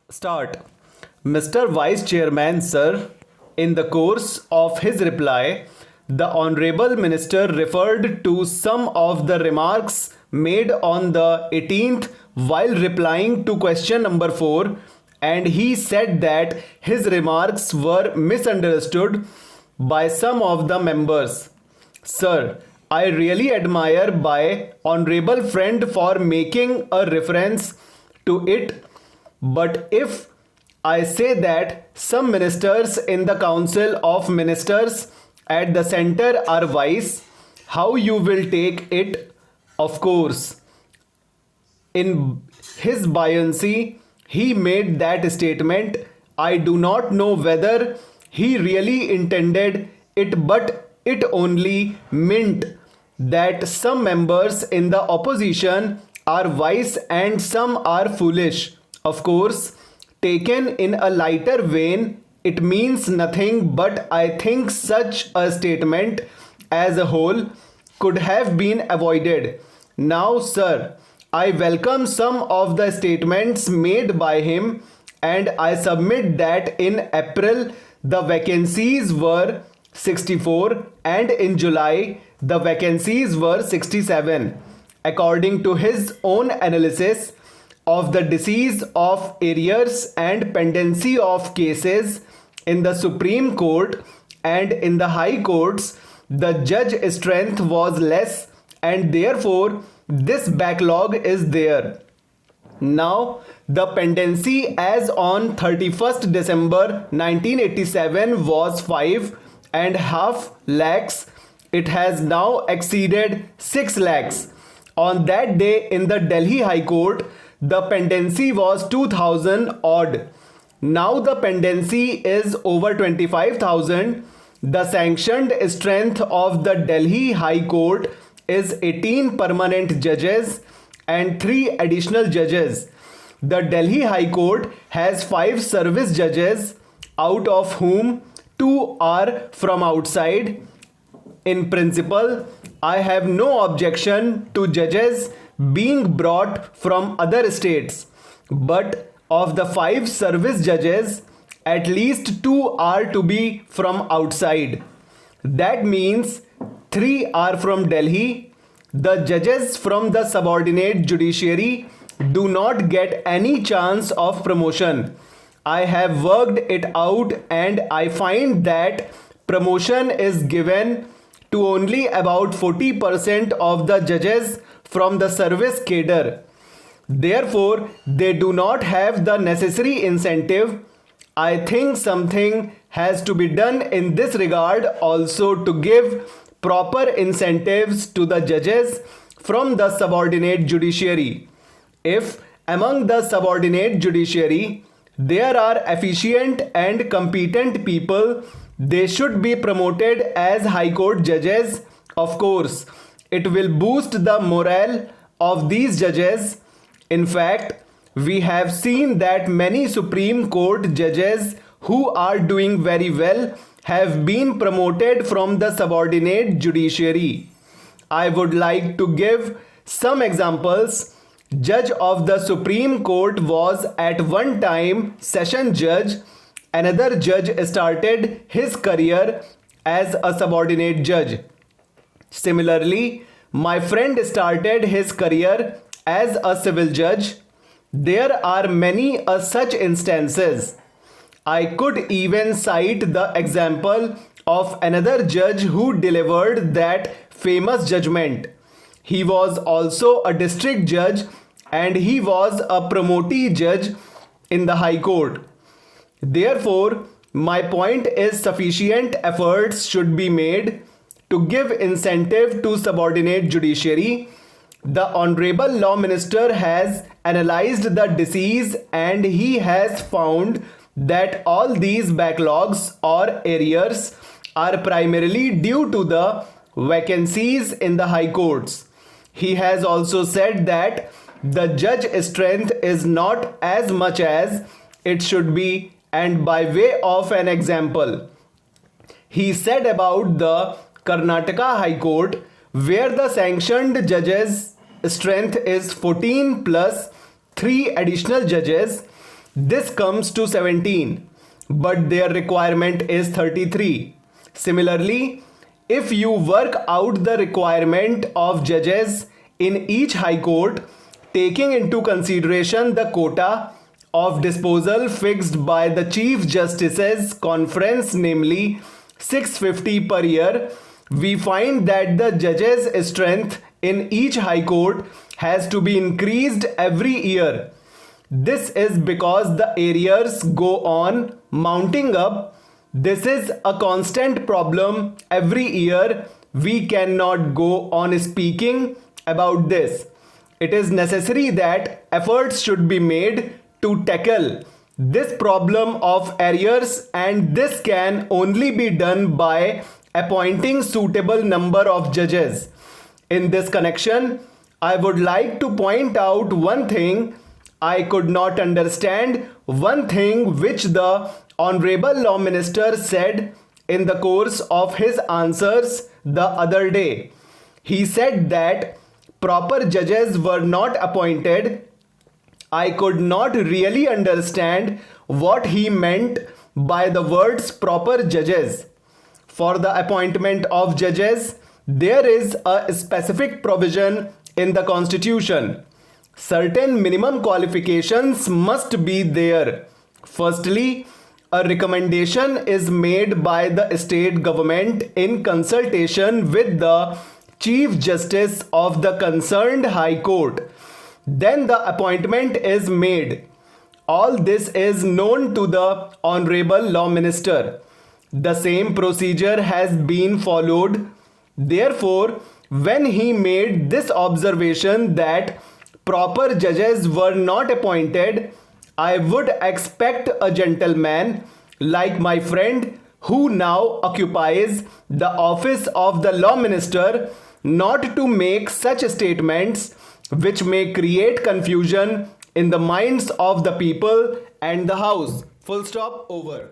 Start. Mr. Vice Chairman, sir, in the course of his reply, the Honorable Minister referred to some of the remarks made on the 18th while replying to question number 4, and he said that his remarks were misunderstood by some of the members. Sir, I really admire my honorable friend for making a reference to it, but if I say that some ministers in the Council of Ministers at the center are vice, how you will take it? Of course, in his buoyancy, he made that statement. I do not know whether he really intended it, but it only meant that some members in the opposition are wise and some are foolish. Of course, taken in a lighter vein, it means nothing, but I think such a statement as a whole could have been avoided. Now, sir, I welcome some of the statements made by him, and I submit that in April the vacancies were 64 and in July the vacancies were 67. According to his own analysis of the disease of arrears and pendency of cases in the Supreme Court and in the High Courts, the judge strength was less and therefore this backlog is there. Now, the pendency as on 31st December 1987 was 5.5 lakhs. It has now exceeded 6 lakhs. On that day in the Delhi High Court, the pendency was 2000 odd. Now the pendency is over 25,000. The sanctioned strength of the Delhi High Court is 18 permanent judges and 3 additional judges. The Delhi High Court has 5 service judges, out of whom 2 are from outside. In principle, I have no objection to judges being brought from other states, but of the 5 service judges, at least 2 are to be from outside. That means 3 are from Delhi. The judges from the subordinate judiciary do not get any chance of promotion. I have worked it out and I find that promotion is given to only about 40% of the judges from the service cadre. Therefore, they do not have the necessary incentive. I think something has to be done in this regard also to give proper incentives to the judges from the subordinate judiciary. If among the subordinate judiciary there are efficient and competent people, they should be promoted as High Court judges. Of course, it will boost the morale of these judges. In fact, we have seen that many Supreme Court judges who are doing very well have been promoted from the subordinate judiciary. I would like to give some examples. Judge of the Supreme Court was at one time session judge. Another judge started his career as a subordinate judge. Similarly, my friend started his career as a civil judge. There are many such instances. I could even cite the example of another judge who delivered that famous judgment. He was also a district judge and he was a promotee judge in the High Court. Therefore, my point is sufficient efforts should be made to give incentive to subordinate judiciary. The Honorable Law Minister has analyzed the disease and he has found that all these backlogs or arrears are primarily due to the vacancies in the High Courts. He has also said that the judge strength is not as much as it should be, and by way of an example, he said about the Karnataka High Court, where the sanctioned judges' strength is 14 plus 3 additional judges. This comes to 17, but their requirement is 33. Similarly, if you work out the requirement of judges in each high court, taking into consideration the quota of disposal fixed by the Chief Justice's conference, namely 650 per year, we find that the judges' strength in each high court has to be increased every year. This is because the arrears go on mounting up. This is a constant problem every year. We cannot go on speaking about this. It is necessary that efforts should be made to tackle this problem of arrears, and this can only be done by appointing suitable number of judges. In this connection, I would like to point out one thing. I could not understand one thing which the Honorable Law Minister said in the course of his answers the other day. He said that proper judges were not appointed. I could not really understand what he meant by the words proper judges. For the appointment of judges, there is a specific provision in the Constitution. Certain minimum qualifications must be there. Firstly, a recommendation is made by the state government in consultation with the Chief Justice of the concerned High Court. Then the appointment is made. All this is known to the Honorable Law Minister. The same procedure has been followed. Therefore, when he made this observation that proper judges were not appointed, I would expect a gentleman like my friend who now occupies the office of the Law Minister not to make such statements which may create confusion in the minds of the people and the House. Full stop, over.